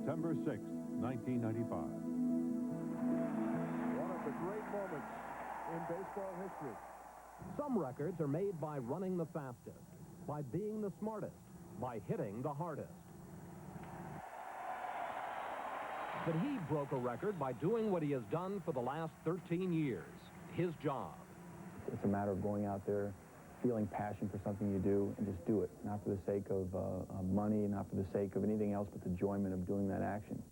September 6, 1995. One of the great moments in baseball history. Some records are made by running the fastest, by being the smartest, by hitting the hardest. But he broke a record by doing what he has done for the last 13 years, his job. It's a matter of going out there, feeling passion for something you do, and just do it. Not for the sake of money, not for the sake of anything else, but the enjoyment of doing that action.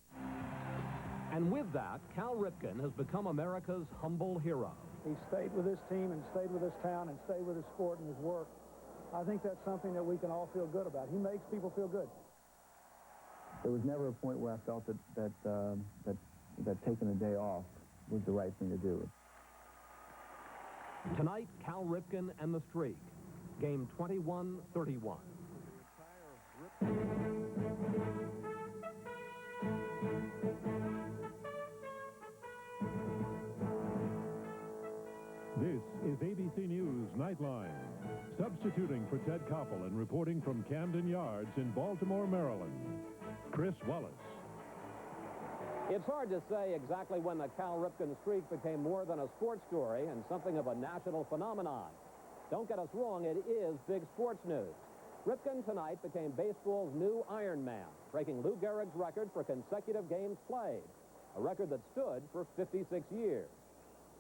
And with that, Cal Ripken has become America's humble hero. He stayed with his team and stayed with his town and stayed with his sport and his work. I think that's something that we can all feel good about. He makes people feel good. There was never a point where I felt that taking the day off was the right thing to do. Tonight, Cal Ripken and the streak. Game 21-31. This is ABC News Nightline. Substituting for Ted Koppel and reporting from Camden Yards in Baltimore, Maryland, Chris Wallace. It's hard to say exactly when the Cal Ripken streak became more than a sports story and something of a national phenomenon. Don't get us wrong, it is big sports news. Ripken tonight became baseball's new Iron Man, breaking Lou Gehrig's record for consecutive games played, a record that stood for 56 years.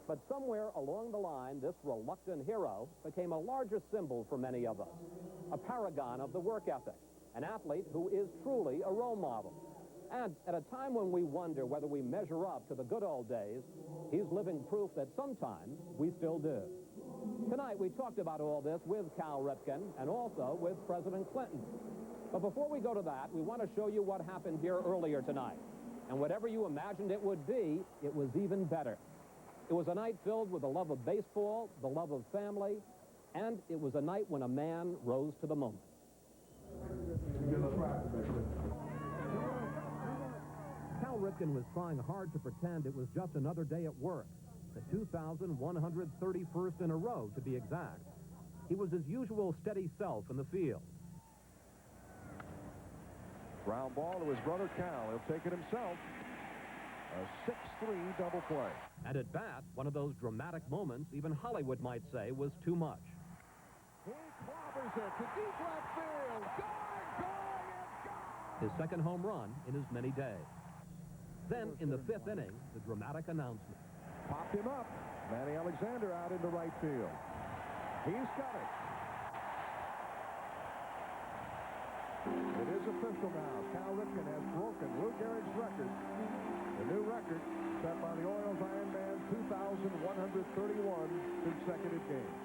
But somewhere along the line, this reluctant hero became a larger symbol for many of us, a paragon of the work ethic, an athlete who is truly a role model. And at a time when we wonder whether we measure up to the good old days, he's living proof that sometimes we still do. Tonight, we talked about all this with Cal Ripken and also with President Clinton. But before we go to that, we want to show you what happened here earlier tonight. And whatever you imagined it would be, it was even better. It was a night filled with the love of baseball, the love of family, and it was a night when a man rose to the moment. Cal Ripken was trying hard to pretend it was just another day at work, the 2,131st in a row, to be exact. He was his usual steady self in the field. Ground ball to his brother Cal. He'll take it himself. A 6-3 double play. And at bat, one of those dramatic moments even Hollywood might say was too much. He clobbers it to deep left field. Going, it's gone! His second home run in as many days. Then, in the fifth inning, the dramatic announcement. Popped him up. Manny Alexander out into right field. He's got it. It is official now. Cal Ripken has broken Lou Gehrig's record. The new record set by the Orioles Iron Man, 2,131 consecutive games.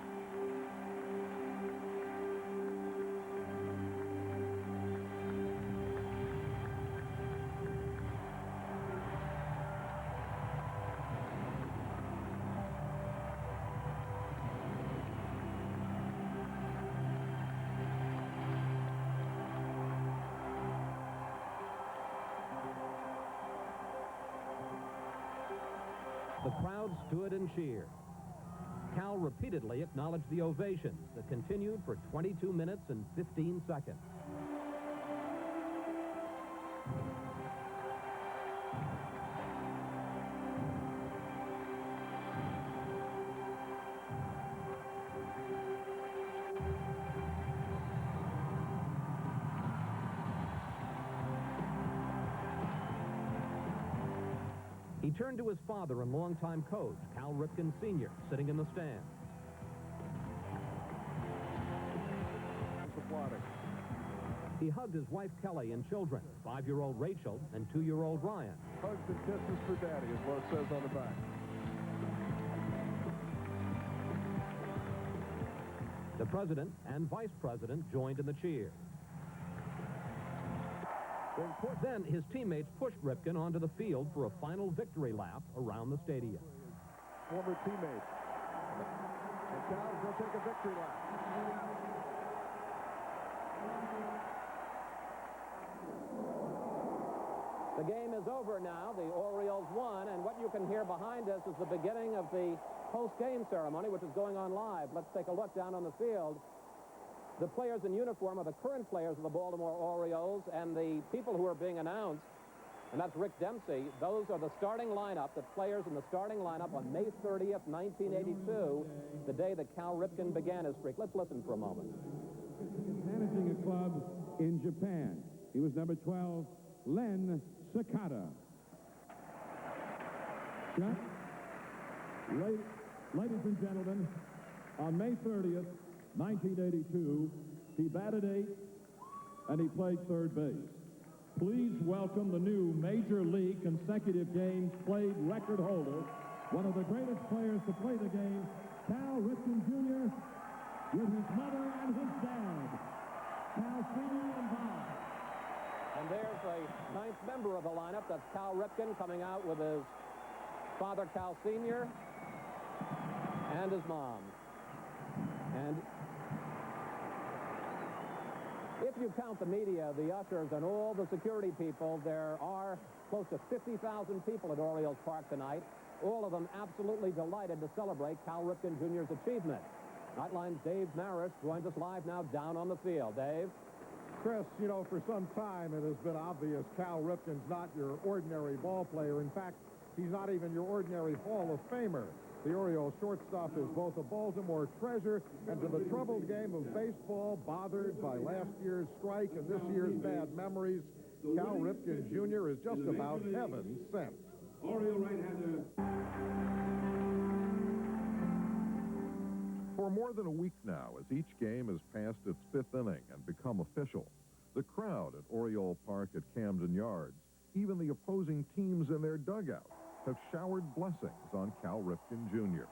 The crowd stood and cheered. Cal repeatedly acknowledged the ovations that continued for 22 minutes and 15 seconds. He turned to his father and longtime coach, Cal Ripken Sr., sitting in the stands. He hugged his wife, Kelly, and children, 5-year-old Rachel and 2-year-old Ryan. Hugs and kisses for Daddy is what it says on the back. The president and vice president joined in the cheers. Then his teammates pushed Ripken onto the field for a final victory lap around the stadium. Former teammates. And Cal's going to take a victory lap. The game is over now. The Orioles won, and what you can hear behind us is the beginning of the post-game ceremony, which is going on live. Let's take a look down on the field. The players in uniform are the current players of the Baltimore Orioles, and the people who are being announced and that's Rick Dempsey. Those are the starting lineup, the players in the starting lineup on May 30th, 1982, the day that Cal Ripken began his streak. Let's listen for a moment. Managing a club in Japan. He was number 12, Len Sakata. Ladies and gentlemen, on May 30th, 1982, he batted 8th and he played third base. Please welcome the new Major League consecutive games played record holder, one of the greatest players to play the game, Cal Ripken Jr., with his mother and his dad, Cal Sr. and Bob. And there's a ninth member of the lineup. That's Cal Ripken coming out with his father, Cal Sr., and his mom. And if you count the media, the ushers, and all the security people, there are close to 50,000 people at Orioles Park tonight, all of them absolutely delighted to celebrate Cal Ripken Jr.'s achievement. Nightline's Dave Marish joins us live now down on the field. Dave? Chris, you know, for some time it has been obvious Cal Ripken's not your ordinary ball player. In fact, he's not even your ordinary Hall of Famer. The Orioles shortstop is both a Baltimore treasure and to the troubled game of baseball, bothered by last year's strike and this year's bad memories, Cal Ripken Jr. is just about heaven sent. Oriole right-hander. For more than a week now, as each game has passed its fifth inning and become official, the crowd at Oriole Park at Camden Yards, even the opposing teams in their dugout, have showered blessings on Cal Ripken Jr.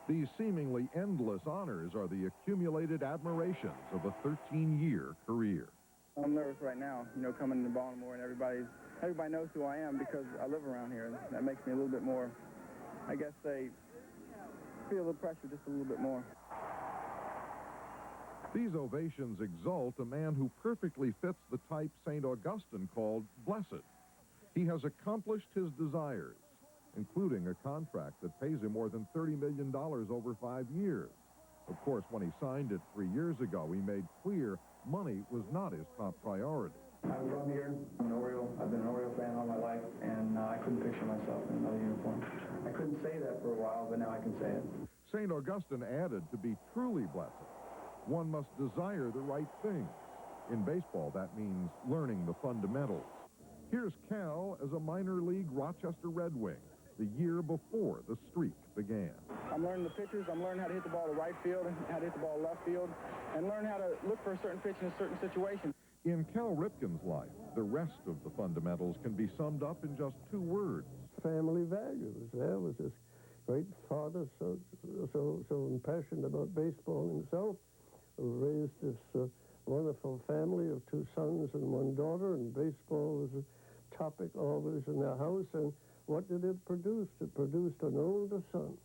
These seemingly endless honors are the accumulated admirations of a 13-year career. I'm nervous right now, you know, coming to Baltimore, and everybody knows who I am because I live around here. And that makes me a little bit more, I guess, feel a little pressure just a little bit more. These ovations exalt a man who perfectly fits the type St. Augustine called blessed. He has accomplished his desires, including a contract that pays him more than $30 million over 5 years. Of course, when he signed it 3 years ago, he made clear money was not his top priority. I was from here. I'm an Oriole. I've been an Oriole fan all my life, and I couldn't picture myself in another uniform. I couldn't say that for a while, but now I can say it. St. Augustine added, to be truly blessed, one must desire the right things. In baseball, that means learning the fundamentals. Here's Cal as a minor league Rochester Red Wing, the year before the streak began. I'm learning the pitches. I'm learning how to hit the ball to right field, how to hit the ball left field, and learn how to look for a certain pitch in a certain situation. In Cal Ripken's life, the rest of the fundamentals can be summed up in just 2 words. Family values. There was this great father, so impassioned about baseball himself, who raised this wonderful family of 2 sons and 1 daughter, and baseball was a topic always in their house. And what did it produce? It produced an older son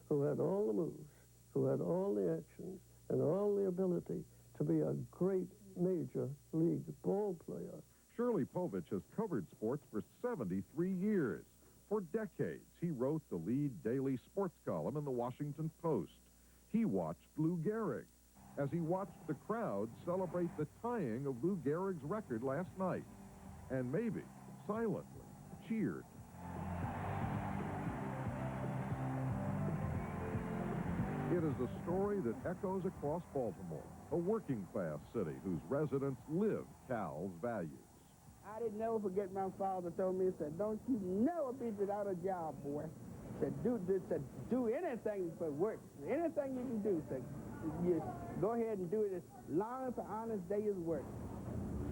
who had all the moves, who had all the actions, and all the ability to be a great major league ball player. Shirley Povich has covered sports for 73 years. For decades, he wrote the lead daily sports column in the Washington Post. He watched Lou Gehrig as he watched the crowd celebrate the tying of Lou Gehrig's record last night, and maybe silently cheered. It is a story that echoes across Baltimore, a working-class city whose residents live Cal's values. I didn't never forget my father told me, he said, don't you never be without a job, boy. Said, do anything but work. Anything you can do. Said, you go ahead and do it as long as an honest day is work.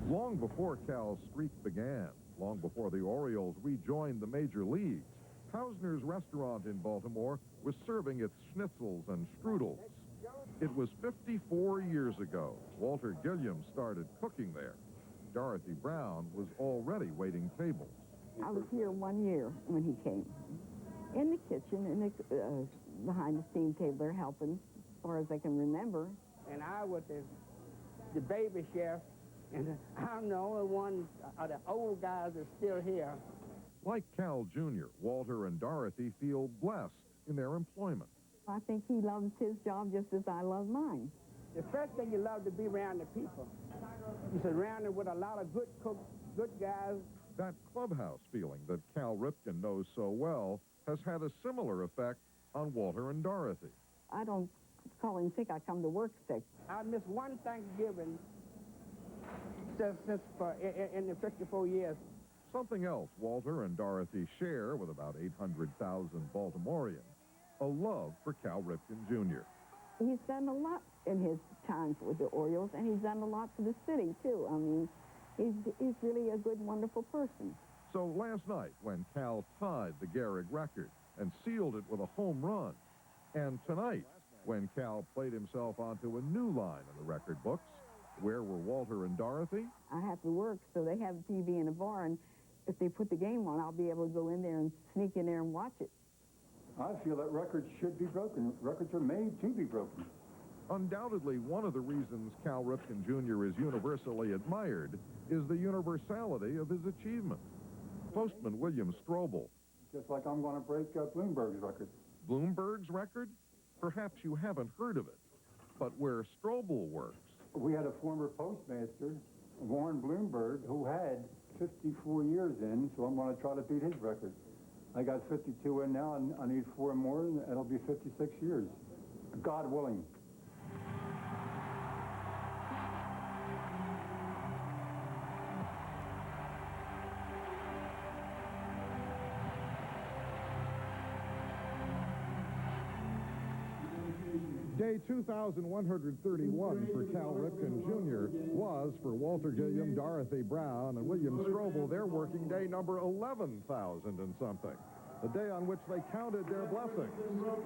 Long before Cal's streak began, long before the Orioles rejoined the major leagues, Hausner's restaurant in Baltimore was serving its schnitzels and strudels. It was 54 years ago. Walter Gilliam started cooking there. Dorothy Brown was already waiting tables. I was here 1 year when he came. In the kitchen, behind the steam table, they're helping, as far as I can remember. And I was the baby chef, and I'm the only one of the old guys that's still here. Like Cal Jr., Walter and Dorothy feel blessed in their employment. I think he loves his job just as I love mine. The first thing you love to be around the people. You're surrounded with a lot of good cooks, good guys, That clubhouse feeling that Cal Ripken knows so well has had a similar effect on Walter and Dorothy. I don't call in sick. I come to work sick. I missed one Thanksgiving in the 54 years. Something else Walter and Dorothy share with about 800,000 Baltimoreans, a love for Cal Ripken Jr. He's done a lot in his time with the Orioles, and he's done a lot for the city, too. I mean, he's really a good, wonderful person. So last night, when Cal tied the Gehrig record and sealed it with a home run, and tonight, when Cal played himself onto a new line in the record books, where were Walter and Dorothy? I have to work, so they have a TV in the bar, and if they put the game on, I'll be able to go in there and sneak in there and watch it. I feel that records should be broken. Records are made to be broken. Undoubtedly, one of the reasons Cal Ripken Jr. is universally admired is the universality of his achievement. Postman William Strobel. Just like I'm going to break Bloomberg's record. Bloomberg's record? Perhaps you haven't heard of it. But where Strobel works... We had a former postmaster, Warren Bloomberg, who had 54 years in, so I'm going to try to beat his record. I got 52 in now, and I need 4 more, and it'll be 56 years. God willing. Day 2,131 for Cal Ripken Jr. was for Walter Gilliam, Dorothy Brown, and William Strobel their working day number 11,000 and something. The day on which they counted their blessings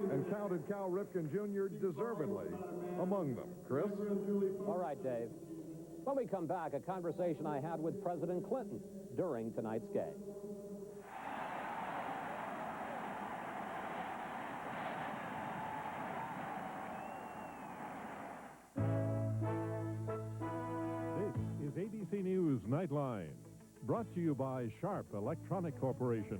and counted Cal Ripken Jr. deservedly among them. Chris? All right, Dave. When we come back, a conversation I had with President Clinton during tonight's game. ABC News Nightline, brought to you by Sharp Electronic Corporation.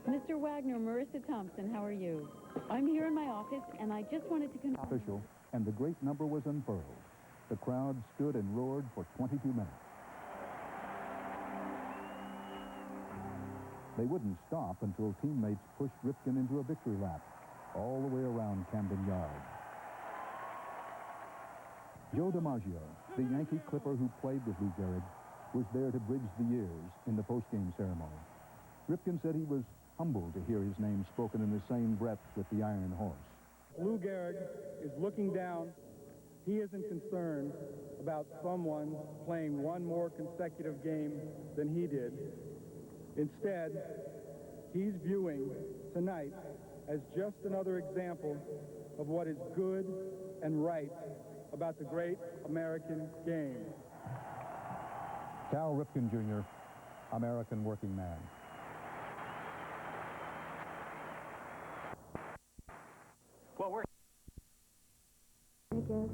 Mr. Wagner, Marissa Thompson, how are you? I'm here in my office, and I just wanted to confirm... Official, and the great number was unfurled. The crowd stood and roared for 22 minutes. They wouldn't stop until teammates pushed Ripken into a victory lap, all the way around Camden Yards. Joe DiMaggio, the Yankee Clipper who played with Lou Gehrig, was there to bridge the years in the postgame ceremony. Ripken said he was humbled to hear his name spoken in the same breath with the Iron Horse. Lou Gehrig is looking down. He isn't concerned about someone playing one more consecutive game than he did. Instead, he's viewing tonight as just another example of what is good and right about the great American game. Cal Ripken Jr., American working man. Well, we're... I guess.